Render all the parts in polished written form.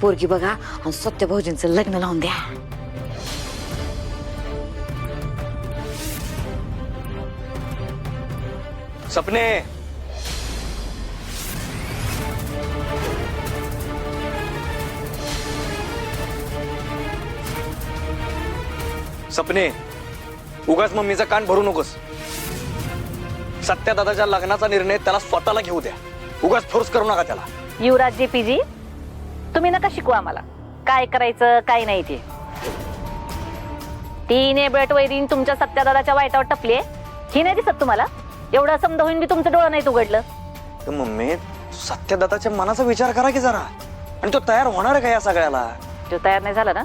पोरगी बघा आणि सत्य भाऊजींचं लग्न लावून द्या. सपने सपने उगाच मम्मीचा कान भरू नकोस. सत्या दादाच्या लग्नाचा निर्णय त्याला स्वतःला घेऊ द्या. उगाच फोर्स करू नका त्याला. युवराज जेपीजी, तुम्ही नका शिकवा आम्हाला काय करायचं काय नाही ते. तीन बेट वैरीन तुमच्या सत्यादादाच्या वाईटावर टपली ही नाही दिसत तुम्हाला? एवढं समजा होईन बी तुमचं डोळं नाही उघडलं. तर मम्मी सत्या दादाच्या मनाचा विचार करा की जरा. आणि तो तयार होणार आहे का या सगळ्याला? जो तयार नाही झाला ना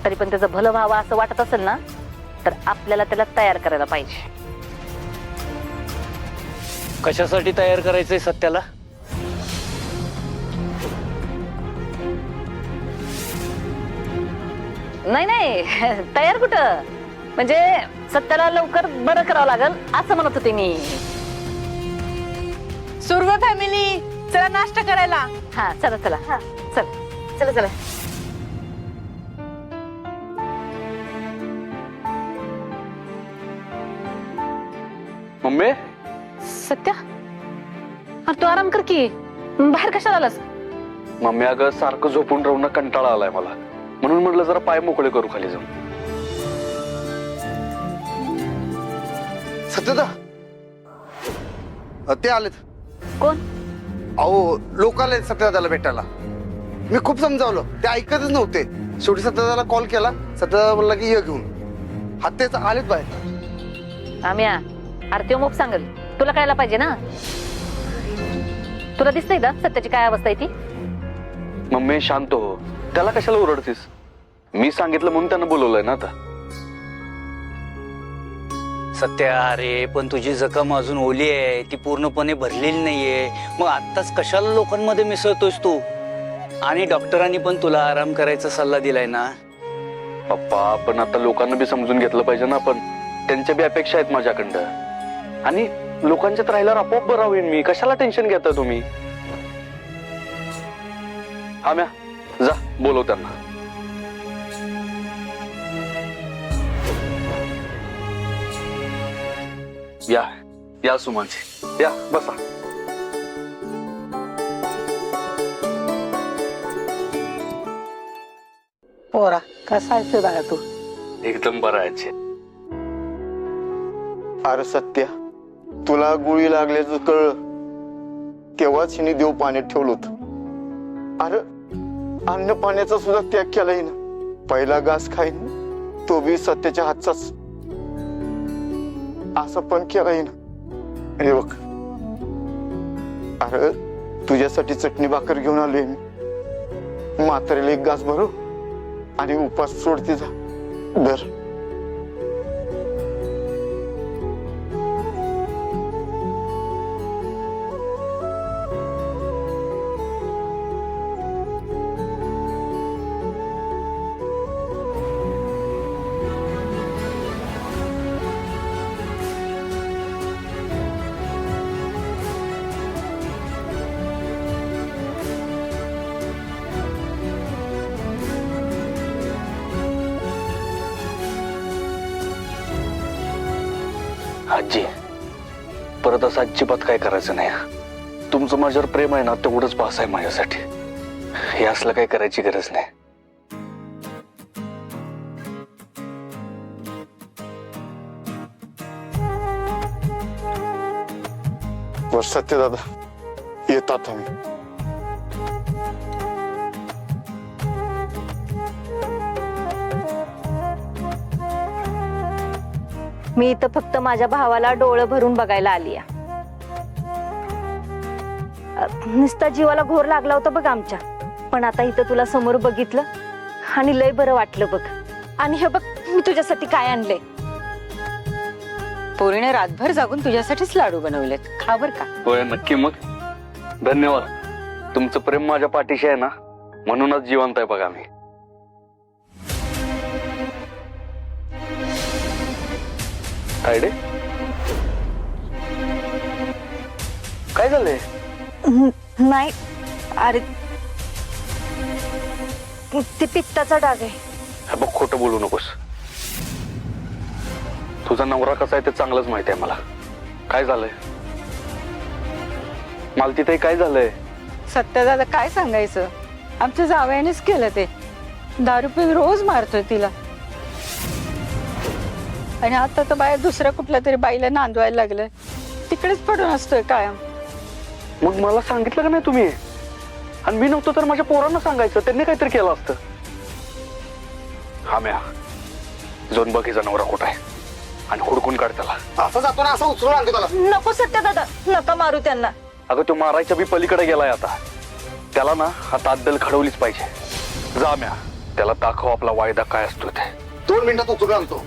तरी पण त्याचं भलं व्हावं असं वाटत असेल ना तर आपल्याला त्याला तयार करायला पाहिजे. कशासाठी तयार करायचंय सत्याला? नाही नाही तयार कुठं, म्हणजे सत्याला लवकर बरं करावं लागल असं म्हणत होते मी. सुर्वे फॅमिली चला नाश्ता करायला. हा चला चला हा चला चला चला. मम्मी सत्या अरे तू आराम कर की, बाहेर कशाला आलास? मम्मी अगं सारखं झोपून राहून कंटाळा आलाय मला, म्हणून म्हटलं जरा पाय मोकळे करू खाली जाऊन. सत्यदा ते आलेत. कोण? अहो लोक आले सत्यदादाला भेटायला. मी खूप समजावलं ते ऐकतच नव्हते. शेवटी सत्यदादाला कॉल केला. सत्यदादा बोलला की ये घेऊन. हत्तेच आलेत बाहेर. आम्या अरे तो मोप सांगेल तुला कळायला पाहिजे ना. तुला दिसतंय का सत्याची काय अवस्था आहे ती? मम्मी शांत हो, त्याला कशाला ओरडतीस? मी सांगितलं म्हणून त्यानं बोलवलंय ना आता. सत्या अरे पण तुझी जखम अजून ओली आहे, ती पूर्णपणे भरलेली नाहीये. मग आत्ताच कशाला लोकांमध्ये मिसळतोयस तू? आणि डॉक्टरांनी पण तुला आराम करायचा सल्ला दिलाय ना. पप्पा पण आता लोकांना बी समजून घेतलं पाहिजे ना. आपण त्यांच्या बी अपेक्षा आहेत माझ्याकडं. आणि लोकांच्यात राहिल्यावर आपोआप बरा होईन मी. कशाला टेन्शन घेता तुम्ही? आम्या जा बोलव त्यांना. या या सुमानजी या बसा. पोरा कसा आहेस बाळा तू? एकदम बरं आहे. अरे सत्या, तुला गोळी लागल्याचं कळलं तेव्हाच हिने देव पाण्यात ठेवलं होतं. अरे अन्न पाण्याचा सुद्धा त्याग केला हिनं. पहिला घास खाईन तो बी सत्याच्या हातचाच. असं पण केलं हिनं. हे बघ, अरे तुझ्यासाठी चटणी भाकर घेऊन आलोय मी. म्हातारीला एक घास भरू आणि उपास सोडते जा. धर. आजी परत असं अजिबात काय करायचं नाही. तुमचं माझ्यावर प्रेम आहे ना तेवढंच बास आहे माझ्यासाठी. हे असलं काही करायची गरज नाही. वर सत्यदादा येतात आम्ही. मी इथं फक्त माझ्या भावाला डोळं भरून बघायला आली आहे. नुसता जीवाला घोर लागला होता बघ आमच्या, पण आता इथं तुला समोर बघितलं आणि लय बरं वाटलं बघ. आणि हे बघ मी तुझ्यासाठी काय आणलंय. पोरीने रातभर जागून तुझ्यासाठीच लाडू बनवलेत, खा बर का. होय नक्की. मग धन्यवाद. तुमचं प्रेम माझ्या पाठीशी आहे ना म्हणूनच जिवंत आहे बघा मी. तायडे काय झालंय? नाही अरे ते पित्ताचा डाग आहे. हे बघ, खोटं बोलू नकोस. तुझा नवरा कसा आहे ते चांगलंच माहिती आहे मला. काय झालंय मालतीताई, काय झालंय? सत्यदादा काय सांगायचं, आमच्या जावयानेच केलं ते. दारू पिऊन रोज मारतोय तिला. आणि आता तर बाहेर दुसऱ्या कुठल्या तरी बाईला नांदवायला लागलंय. तिकडेच पडून असतोय कायम. मग मला सांगितलं का नाही तुम्ही? आणि मी नव्हतं तर माझ्या पोरांना सांगायचं, त्यांनी काहीतरी केलं असतं. हा म्या जाऊन बघ हिचा नवरा कुठं आहे आणि हुडकून काढ त्याला. असं जातो ना, असं उचलून आणतो त्याला. नको सत्यदादा, नका मारू त्यांना. अगं तो मारायच्या बी पलीकडे गेलाय आता. त्याला ना आता अद्दल घडवलीच पाहिजे. जा म्या, त्याला दाखव आपला वायदा काय असतो ते. 2 मिनिटात उचलून आणतो.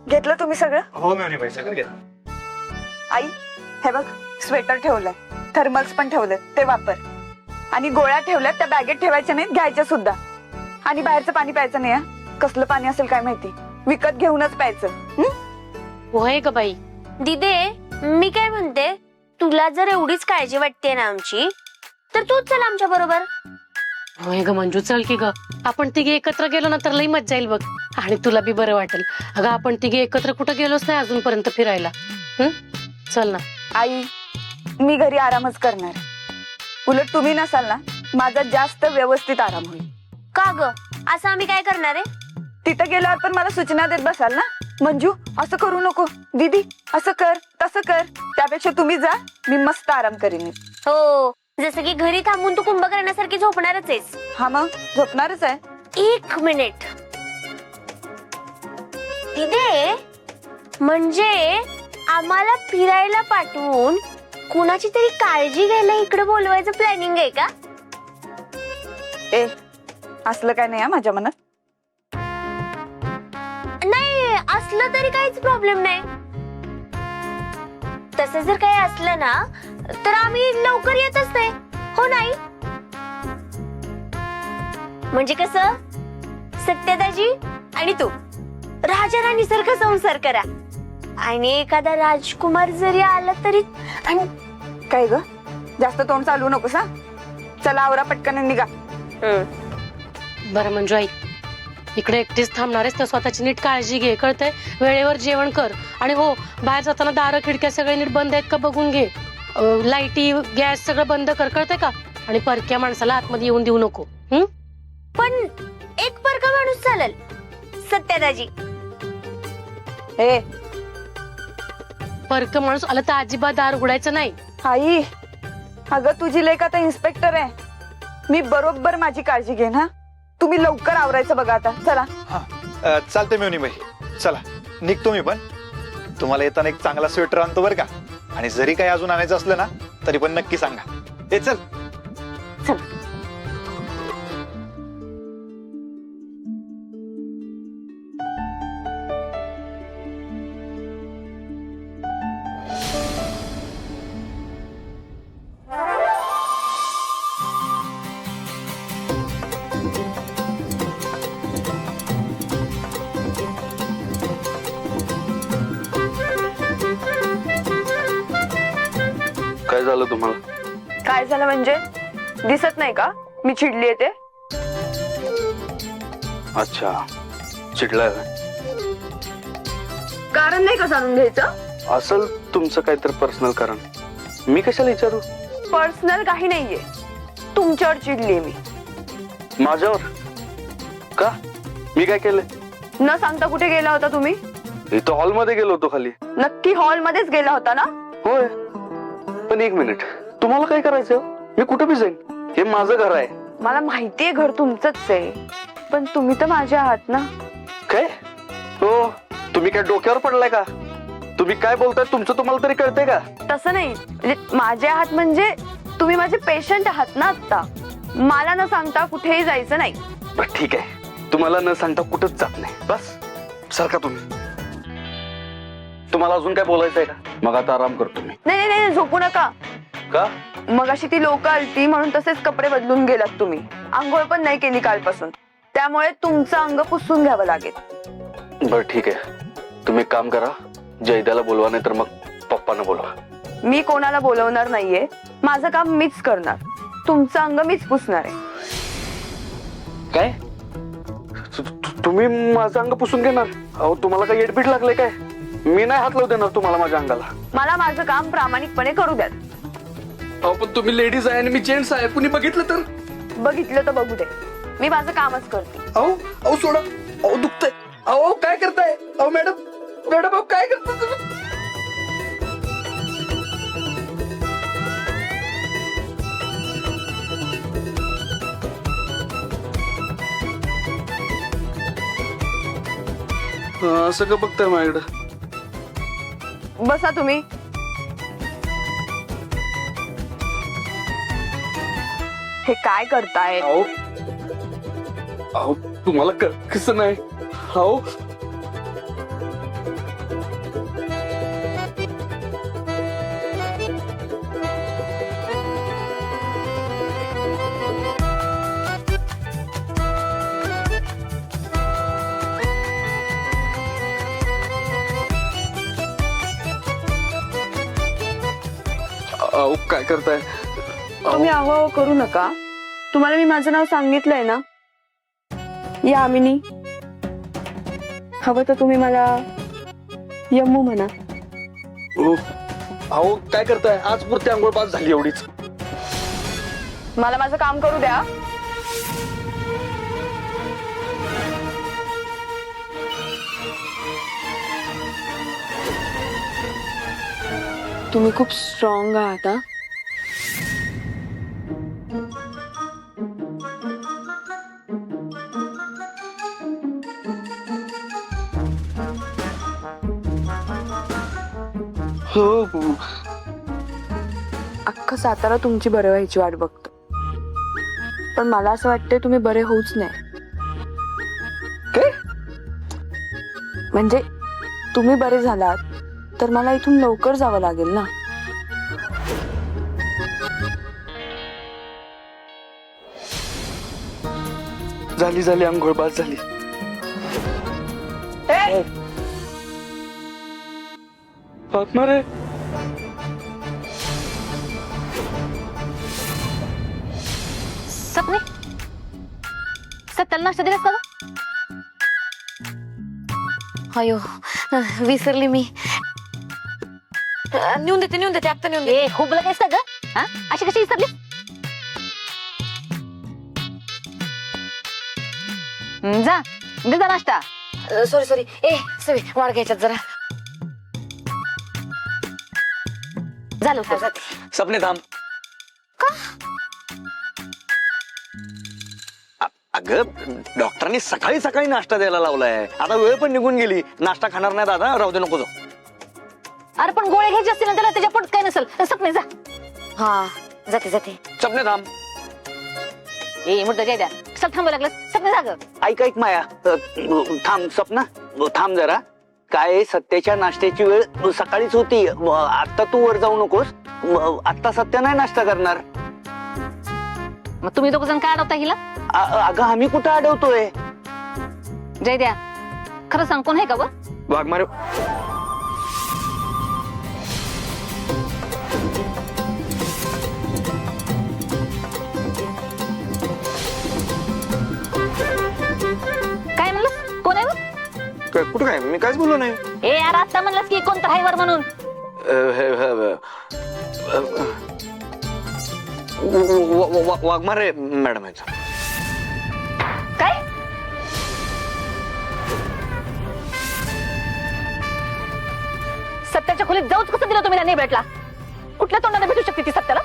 घेतलं तुम्ही सगळं? हो मेवणीबाई, सगळं घ्या. आई, हे बघ, स्वेटर ठेवलंय, थर्मल्स पण ठेवलंय, ते वापर. आणि गोळ्या ठेवल्यात, त्या बॅगेत ठेवायच्या नाहीत, घ्यायच्या सुद्धा. आणि बाहेरचं पाणी प्यायचं नाही. कसलं पाणी असेल काय माहिती, विकत घेऊनच प्यायचं. होय ग बाई. दिदे, मी काय म्हणते, तुला जर एवढीच काळजी वाटते ना आमची, तर तूच चल आमच्या बरोबर. होय ग मंजू, चल की ग. आपण तिघे एकत्र गेलो ना तर लई मज्जा येईल बघ. आणि तुला बी बरं वाटेल. अगं आपण तिघे एकत्र कुठं गेलोच नाही अजूनपर्यंत फिरायला. चल ना. आई, मी घरी आरामच करणार. उलट तुम्ही नसाल ना, माझा जास्त व्यवस्थित आराम होईल. का ग, असं आम्ही काय करणार आहे? तिथं गेल्यावर पण मला सूचना देत बसाल ना, मंजू असं करू नको, दीदी असं कर, तसं कर. त्यापेक्षा तुम्ही जा, मी मस्त आराम करीन. हो, जसं की घरी थांबून तू कुंभकर्णासारखी झोपणारच आहेस. हा मग झोपणारच आहे. 1 मिनिट दिदे, म्हणजे आम्हाला फिरायला पाठवून कुणाची तरी काळजी घ्यायला इकडे बोलवायचं प्लॅनिंग आहे का? ए, असलं काय नाही माझ्या मनात. नाही, असलं तरी काहीच प्रॉब्लेम नाही. तसं जर काही असलं ना तर आम्ही लवकर येतच नाही. हो नाही, म्हणजे कसं, सत्यदाजी आणि तू राजा राणी सारखा संसार करा. आणि एखादा राजकुमार जरी आला तरी. आणि काय ग, जास्त तोंड चालवू नकोस हा. चला आवरा पटकन निघा. बरं मंजू आई, इकडे एकटीच थांबणारेस तर स्वतःची नीट काळजी घे, कळतंय? वेळेवर जेवण कर. आणि हो, बाहेर जाताना दारं खिडक्या सगळे नीट बंद आहेत का बघून घे. लाईटी गॅस सगळं बंद कर, कळतंय का? आणि परक्या माणसाला आतमध्ये येऊन देऊ नको. पण एक परका माणूस चालेल सत्यदाजी. ए, परक माणूस आला तर अजिबात दार उघडायचं नाही. आई, अगं तुझी लेक आता इन्स्पेक्टर आहे. मी बरोबर माझी काळजी घेईन. हा, तुम्ही लवकर आवरायचं बघा आता. चला. चालते मेवणीबाई, चला निघतो मी पण. तुम्हाला येताना एक चांगला स्वेटर आणतो बरं का. आणि जरी काही अजून आणायचं असलं ना तरी पण नक्की सांगा. ए चल. काय झालं तुम्हाला? काय झालं म्हणजे, दिसत नाही का मी चिडली ते? अच्छा, चिडलाय. कारण नाही का जाणून घ्यायचं? असल तुमचं काहीतरी पर्सनल कारण. मी कशाला विचारू? पर्सनल काही नाहीये, तुमच्यावर चिडलीये मी. माझ्यावर का? मी काय केलंय? न सांगता कुठे गेला होता तुम्ही? इथं हॉलमध्ये गेलो होतो खाली. नक्की हॉल मध्येच गेला होता ना? होय, पण 1 मिनिट, तुम्हाला काय करायचं? मी कुठं बी जाईन, हे माझं घर आहे. मला माहितीये घर तुमचंच आहे, पण तुम्ही तर माझ्या आहात ना. काय? हो, तुम्ही काय डोक्यावर पडलाय का? तुम्ही काय बोलताय तुमचं तुम्हाला तरी कळतंय का? तसं नाही, म्हणजे माझे आहात म्हणजे तुम्ही माझे पेशंट आहात ना आता. मला न सांगता कुठेही जायचं नाही. बरं ठीक आहे, तुम्हाला न सांगता कुठंच जात नाही. बस सारखा तुम्ही. तुम्हाला अजून काय बोलायचंय का? मग आता आराम करतो मी. नाही नाही, झोपू नका. का? मग अशी ती लोक आलती म्हणून तसेच कपडे बदलून गेलात तुम्ही. आंघोळ पण नाही केली कालपासून, त्यामुळे तुमचं अंग पुसून घ्यावं लागेल. बरं ठीक आहे, तुम्ही एक काम करा, जयदाला बोलवा, नाही तर मग पप्पांना बोलवा. मी कोणाला बोलवणार नाहीये, माझं काम मीच करणार, तुमचं अंग मीच पुसणार आहे. काय तुम्ही माझं अंग पुसून घेणार? अहो तुम्हाला काय एडबीट लागले काय? मी नाही हात लावू देणार तुम्हाला माझ्या अंगाला. मला माझं काम प्रामाणिकपणे करू द्यात. अहो पण तुम्ही लेडीज आहे आणि मी जेंट्स आहे, कुणी बघितलं तर? बघितलं तर बघू दे, मी माझं कामच करते. अहो अहो सोडा, अहो दुखतंय. अहो काय करताय? अहो मॅडम मॅडम अहो काय करताय तुम्ही? असं का बघताय माझ्याकडं? बसा तुम्ही. हे काय करताय? अहो अहो तुम्हाला कसं नाही? अहो अहो काय करताय? तुम्ही अहो करू नका. तुम्हाला मी माझं नाव सांगितलंय ना, यामिनी. हवं तर तुम्ही मला यम्मू म्हणा. अहो काय करताय? आज पुरती आंघोळ पास झाली एवढीच. मला माझं काम करू द्या. तुम्ही खूप स्ट्रॉंग आहात. हा, हो अख्खं सातारा तुमची बरे व्हायची वाट बघतो, पण मला असं वाटतंय तुम्ही बरे होऊच नाही. काय? म्हणजे तुम्ही बरे झालात तर मला इथून लवकर जावं लागेल ना. झाली झाली आंघोळ पास झाली. रे सपने सत्याला नाश्ता दिलास का ग? अयो विसरली मी. नेऊन देते आता नेऊन देते. खूप लगेच का ग? अशी कशी विसरली? जा दे जा नाश्ता. सॉरी सवी वाढ घ्यायच्यात जरा. झालं जाते. सपने थांब. अगं डॉक्टरांनी सकाळी सकाळी नाश्ता द्यायला लावलाय. आता वेळ पण निघून गेली. नाश्ता खाणार नाही दादा, राहू दे, नको जाऊ. अरे पण गोळे घ्यायचे असतील ना त्याला, त्याच्या पोटात काय नसेल. सपने जा. हा जाते सपने थांब. ए मुर्दा जाय द्या. चल थांबा लागलं. सपने जा ग. ऐक माया, थांब सपना, थांब जरा. काय सत्याच्या नाश्त्याची वेळ सकाळीच होती. आता तू वर जाऊ नकोस. आता सत्य नाही नाश्ता करणार. मग तुम्ही दोघ जण काय अडवता हिला? अगं आम्ही कुठं अडवतोय? जय द्या, खरं सांग कोण आहे का? वाघमारे काय म्हणलं? कोण आहे वर? कुठं काय? मी काहीच बोललो नाही. ए यार आता म्हणलंस की कोणतं आहे वर म्हणून. वाघमारे मॅडम आहेत. काय? सत्याच्या खोलीत जाऊच कसं दिलं तुम्ही? नाही भेटला. कुठल्या तोंडाने भेटू शकते ती सत्याला?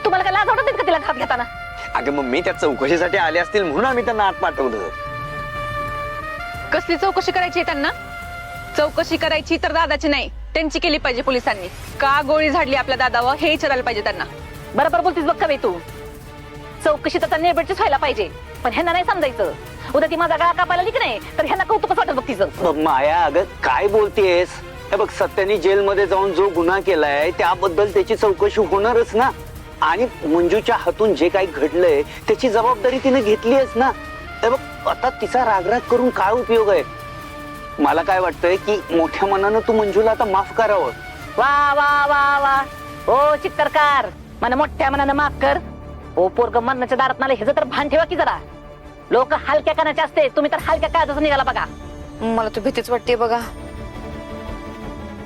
तुम्हाला काय लाज वाटत का तिला घात घेताना? अगं मग मी त्या चौकशीसाठी आले असतील म्हणून आम्ही त्यांना आत पाठवलं. कसली चौकशी करायची त्यांना? चौकशी करायची तर दादाची नाही, त्यांची केली पाहिजे पोलिसांनी. का गोळी झाडली आपल्या दादावर हे विचारायला पाहिजे त्यांना. बरोबर बोलतीस बघ का तू. चौकशी तर त्यांनी भेटच व्हायला पाहिजे, पण ह्यांना नाही समजायचं. उद्या ती माझा गळा कापायला की नाही तर ह्यांना कौतुकच वाटत बघ तिचं. माया अगं काय बोलतेस? हे बघ सत्याने जेलमध्ये जाऊन जो गुन्हा केलाय त्याबद्दल त्याची चौकशी होणारच ना. आणि मंजूच्या हातून जे काही घडलंय त्याची जबाबदारी तिने घेतलीच ना. हे बघ आता तिचा रागराग करून काय उपयोग आहे? मला काय वाटतंय की मोठ्या मनानं तू मंजूला आता माफ करावं. वा वा वा वा, ओ चित्तरकार मला मोठ्या मनानं माफ कर. ओ पोरग मरणाच्या दारात मला ह्याचं तर भान ठेवा की जरा. लोक हलक्या कानाचे असते, तुम्ही तर हलक्या काळजाचा निघाला बघा. मला तर भीतीच वाटते बघा.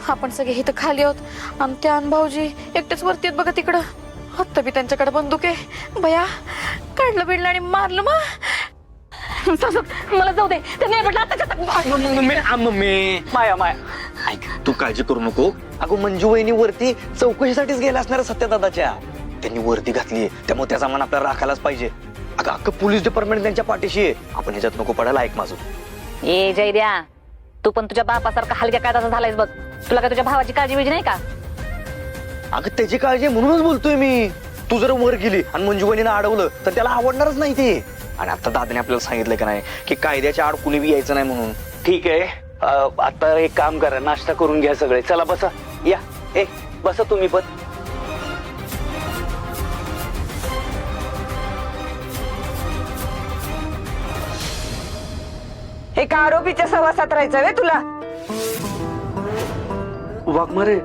आपण सगळे इथं खाली आहोत आणि त्या भाऊजी एकटेच वरती आहेत बघा तिकडं. आत्ता बी त्यांच्याकडे बंदूक आहे. भया काढलं बिडलं आणि मारलं मला जाऊ दे. ते नाही म्हटलं आता माया माया ऐक, तू काळजी करू नको. अगं मंजू वहिनी वरती चौकशीसाठीच गेल्या असणार सत्यदादाच्या. त्यांनी वर्दी घातली, त्यामुळे त्याचा मान आपल्याला राखायलाच पाहिजे. अगं अख्खं पोलीस डिपार्टमेंट त्यांच्या पाठीशी आहे. आपण ह्याच्यात नको पडायला. ऐक माझं. ए जयद्या, तू पण तुझ्या बापासारखा हलक्या काळजाचा झालायस बघ. तुला काय तुझ्या भावाची काळजी बिळजी नाही का? अगं त्याची काळजी आहे म्हणूनच बोलतोय मी. तू जर वर गेली आणि मंजू वहिनीनं अडवलं तर त्याला आवडणारच नाही ते. आणि आता दादाने आपल्याला सांगितलं का नाही की कायद्याच्या आड कुणी बी यायचं नाही म्हणून. ठीक आहे, आता एक काम करा, नाश्ता करून घ्या सगळे. चला बसा. या ए बसा तुम्ही पण. एका आरोपीच्या सहवासात राहायचं वे तुला. वाघमारे,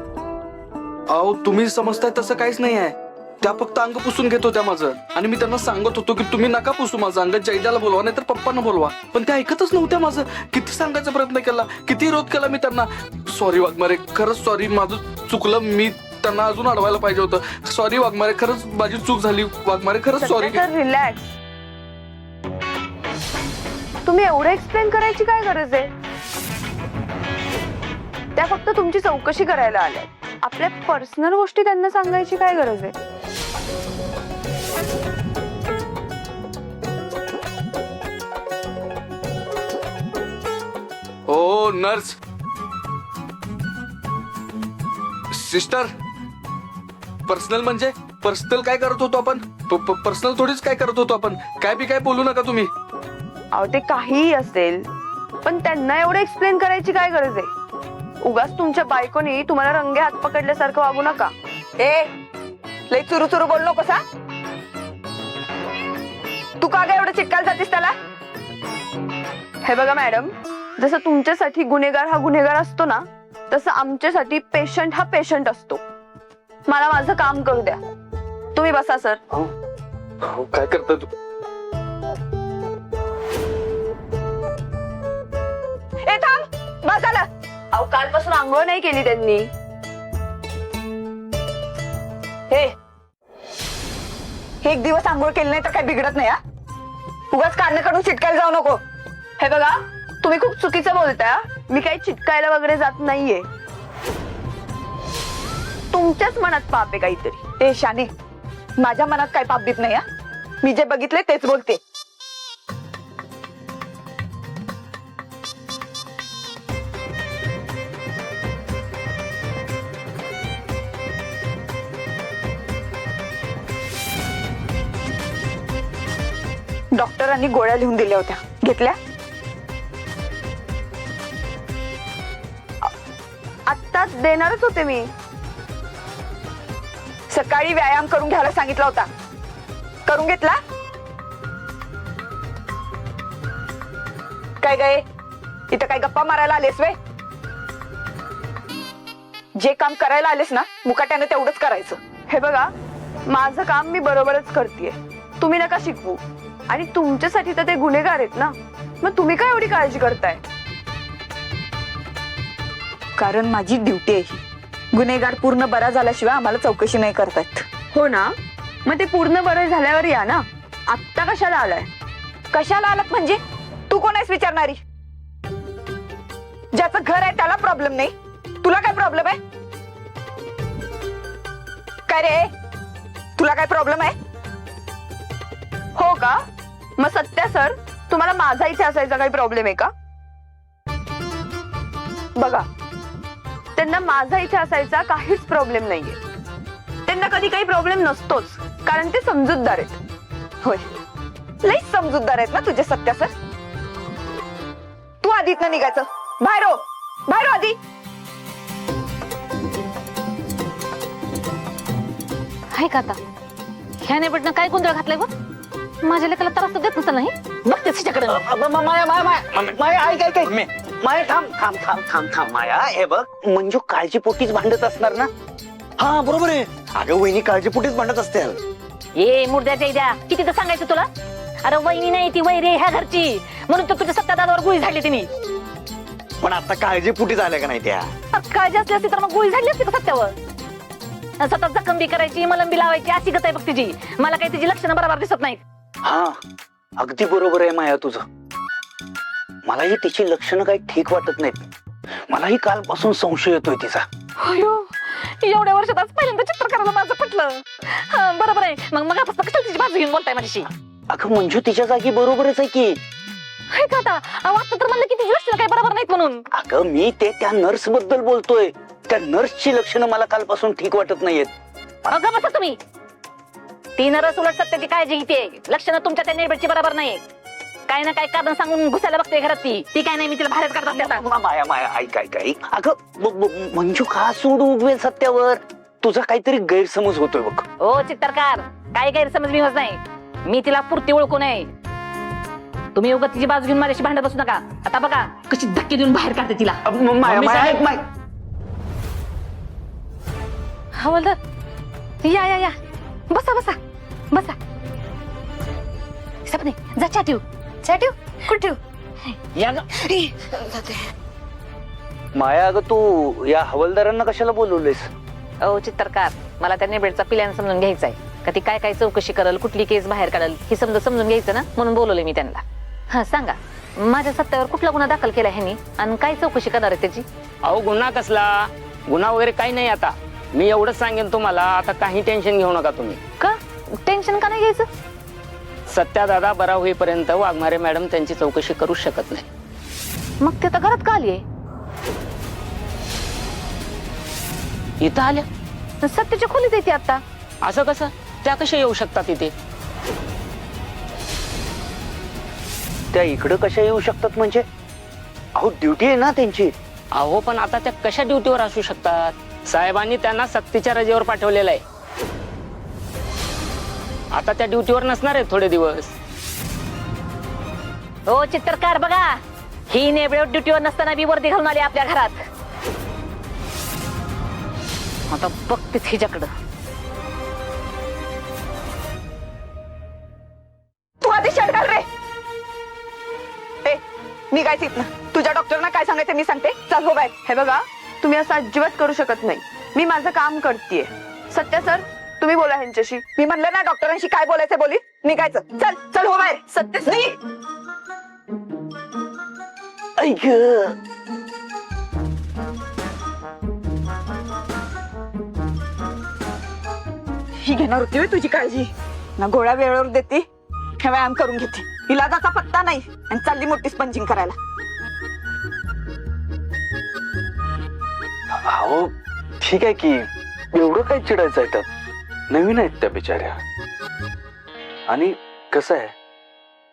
अहो तुम्ही समजताय तसं काहीच नाही आहे. त्या फक्त अंग पुसून घेत होत्या माझं. आणि मी त्यांना सांगत होतो की तुम्ही नका पुसू माझं अंग, जयदाला बोलवा नाही तर पप्पांना बोलवा. पण ते ऐकतच नव्हत्या माझं. किती सांगायचा प्रयत्न केला, किती विरोध केला मी त्यांना. सॉरी वाघमारे, खरंच सॉरी. माझं चुकलं. मी त्यांना अजून अडवायला पाहिजे होतं. सॉरी वाघमारे, खरंच माझी चूक झाली. वाघमारे खरंच सॉरी. रिलॅक्स. तुम्ही एवढं एक्सप्लेन करायची काय गरज आहे? त्या फक्त तुमची चौकशी करायला आल्या. आपल्या पर्सनल गोष्टी त्यांना सांगायची काय गरज आहे? ओ नर्स, सिस्टर, पर्सनल म्हणजे पर्सनल काय करत होतो आपण? पर्सनल थोडीच काय करत होतो आपण. काय बी काय बोलू नका तुम्ही. अहो ते काहीही असेल, पण त्यांना एवढं एक्सप्लेन करायची काय गरज आहे? उगाच तुमच्या बायकोनी तुम्हाला रंगे हात पकडल्यासारखं वागू नका. ए लई चुरू चुरू बोल नको सा. तू का काय एवढं चिटकायला जातीस त्याला? हे बघा मॅडम, जसं तुमच्यासाठी गुन्हेगार हा गुन्हेगार असतो ना, तसं आमच्यासाठी पेशंट हा पेशंट असतो. मला माझं काम करू द्या. तुम्ही बसा सर. काय करता तू? ए थांब, बस आला. अहो कालपासून आंघोळ नाही केली त्यांनी. हे एक दिवस आंघोळ केली नाही तर काय बिघडत नाही. उगाच कानाकडून चिटकायला जाऊ नको. हे बघा, तुम्ही खूप चुकीचं बोलताय. मी काही चिटकायला वगैरे जात नाहीये. तुमच्याच मनात पाप आहे काहीतरी. ए शाने, माझ्या मनात काय पाप बीत नाही. मी जे बघितले तेच बोलते. डॉक्टरांनी गोळ्या लिहून दिल्या होत्या, घेतल्या? आत्ताच देणारच होते मी. सकाळी व्यायाम करून घ्यायला सांगितला होता, करून घेतला? काय गे, इथं काय गप्पा मारायला आलेस वे? जे काम करायला आलेस ना, मुकाट्याने तेवढंच करायचं. हे बघा, माझं काम मी बरोबरच करतेय. तुम्ही नका शिकवू. आणि तुमच्यासाठी तर ते गुन्हेगार आहेत ना, मग तुम्ही काय एवढी काळजी करताय? कारण माझी ड्युटी आहे ही. गुन्हेगार पूर्ण बरा झाल्याशिवाय आम्हाला चौकशी नाही करतात. हो ना, मग ते पूर्ण बरं झाल्यावर या ना. आत्ता कशाला आलाय? कशाला आलात म्हणजे? तू कोण आहेस विचारणारी? ज्याचं घर आहे त्याला प्रॉब्लेम नाही, तुला काय प्रॉब्लेम आहे? काय रे, तुला काय प्रॉब्लेम आहे? हो का? मग सत्या सर, तुम्हाला माझा इथे असायचा काही प्रॉब्लेम आहे का? बघा, त्यांना माझा इथे असायचा काहीच प्रॉब्लेम नाहीये. त्यांना कधी काही प्रॉब्लेम नसतोच, कारण ते समजूतदार आहेत. होय, लई समजूतदार आहेत ना तुझे सत्या सर. तू आधीत ना निघायचं. बाहेर हो, बाहेर हो आधी. हाय का आता ह्याने बटन काय गोंधळ घातलाय बघ. माझ्या लेकाला त्रास तर देत नसतं नाही. बघ त्याच्याकडे. माया थांब थांब थांब थांब थांब. माया हे बघ, मंजू काळजी पोटीच भांडत असणार ना. हा बरोबर आहे. अगं वहिनी काळजीपोटीच भांडत असते. ए मुर्द्याच्या द्या किती तर सांगायचं तुला. अरे वहिनी नाही ती वैरी ह्या घरची, म्हणून तर तुझ्या सत्ता दादावर गुळी झाडली तिने. पण आता काळजीपोटी झाल्या का नाही त्या? काळजी असली असती तर मग गुळी झाडली असती का सत्यावर. सतत जखम बी करायची, मलम बी लावायची, अशी गत आहे बघ तिची. मला काही तिची लक्षणं बरोबर दिसत नाहीत. हा अगदी बरोबर आहे माया तुझं. मलाही तिची लक्षणं काही ठीक वाटत नाहीत. मलाही कालपासून संशय येतोय तिचा. अयो एवढ्या वर्षात आज पहिल्यांदा चित्र करायला माझं पटलं. हा, बरोबर आहे. मग कशाला तिची बाजू घेऊन बोलताय माझ्याशी. अगं मंजू तिच्या जागी बरोबरच आहे की. हाय का आता वाटतं तर म्हणलं की तिची लक्षणं काही बरोबर नाहीत म्हणून. अगं मी ते त्या नर्स बद्दल बोलतोय. त्या नर्सची लक्षणं मला कालपासून ठीक वाटत नाहीयेत. अगं बसा तुम्ही. ती नरस उलट सत्याची काळजी घेते. लक्षणं तुमच्या त्या नेबरची बरोबर नाही. काय ना काय कारण सांगून घुसायला बघते घरात. ती काय नाही, मी तिला बाहेरच काढत असते आता. माया ऐक. अगं मंजू का सोडू उगवेल सत्यावर? तुझा काहीतरी गैरसमज होतोय बघ. ओ चित्रकार, काय गैरसमज बिमज नाही. मी तिला पुरती ओळखू नये. तुम्ही उगाच तिची बाजू घेऊन माझ्याशी भांडत बसू नका. आता बघा कशी धक्के देऊन बाहेर काढते तिला. हवालदार या बसा. सपने जा चहा ठेव. कुठे माया अगं तू या हवालदारांना कशाला बोलवलेस? ओ चित्रकार, मला त्या नेबेडचा प्लॅन समजून घ्यायचा आहे. का ती काय चौकशी करल, कुठली केस बाहेर काढल हे समजून घ्यायचं ना, म्हणून बोलवले मी त्यांना. हा सांगा, माझ्या सत्यावर कुठला गुन्हा दाखल केला ह्यांनी आणि काय चौकशी करणार आहे त्याची? अहो गुन्हा कसला? गुन्हा वगैरे काही नाही. आता मी एवढंच सांगेन तुम्हाला, आता काही टेन्शन घेऊ नका तुम्ही. का टेन्शन का नाही घ्यायचं? सत्या दादा बरा होईपर्यंत वाघमारे मॅडम त्यांची चौकशी करू शकत नाही. मग ते तर घरात का आलीये? इथं आल्या? सत्याच्या खोलीत येते आता. असं कसं? त्या कशा येऊ शकतात इथे? त्या इकडं कशा येऊ शकतात म्हणजे? अहो ड्युटी आहे ना त्यांची. अहो पण आता त्या कशा ड्युटीवर असू शकतात? साहेबांनी त्यांना सक्तीच्या रजेवर पाठवलेलं आहे. आता त्या ड्युटीवर नसणार आहेत थोडे दिवस. हो चित्रकार बघा, ही नेबळेवर ड्युटीवर नसताना बी वर्दी घालून आली आपल्या घरात. आता बघतेच हिच्याकडं. तू आधी शर्ट घाल रे. निघायचं इथनं. तुझ्या डॉक्टरना काय सांगायचं मी सांगते. चल हो बाय. हे बघा, तुम्ही असं अजिबात करू शकत नाही. मी माझं काम करतेय. सत्या सर, तुम्ही बोला ह्यांच्याशी. मी म्हणलं ना डॉक्टरांशी काय बोलायचं बोली. निघायचं. चल हो बाहेर. सत्य ऐक ही घेणार होती होय तुझी काळजी. ना गोळ्या वेळेवर देते, हे व्यायाम करून घेते. इलाजाचा पत्ता नाही आणि चालली मोठी स्पंजिंग करायला. अहो ठीक आहे की, एवढं काय चिडायचं आहे त्यात? नवीन आहेत त्या बिचाऱ्या. आणि कसं आहे,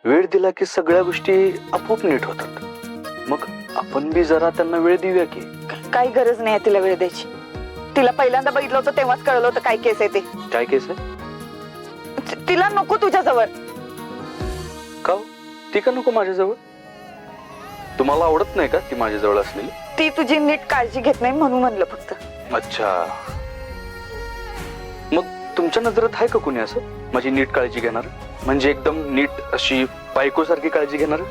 वेळ दिला की सगळ्या गोष्टी आपोआप नीट होतात. मग आपण बी जरा त्यांना वेळ देऊया की. काही गरज नाही तिला वेळ द्यायची. तिला पहिल्यांदा बघितलं होतं तेव्हाच कळलं होतं काय केस आहे ते. काय केस आहे? तिला नको तुझ्याजवळ. का ती का नको माझ्याजवळ? तुम्हाला आवडत नाही का ती माझ्याजवळ असलेली? ती तुझी नीट काळजी घेत नाही म्हणून म्हणलं फक्त. अच्छा, मग तुमच्या नजरेत आहे का कोणी असं माझी नीट काळजी घेणार? म्हणजे एकदम नीट अशी बायकोसारखी काळजी घेणार?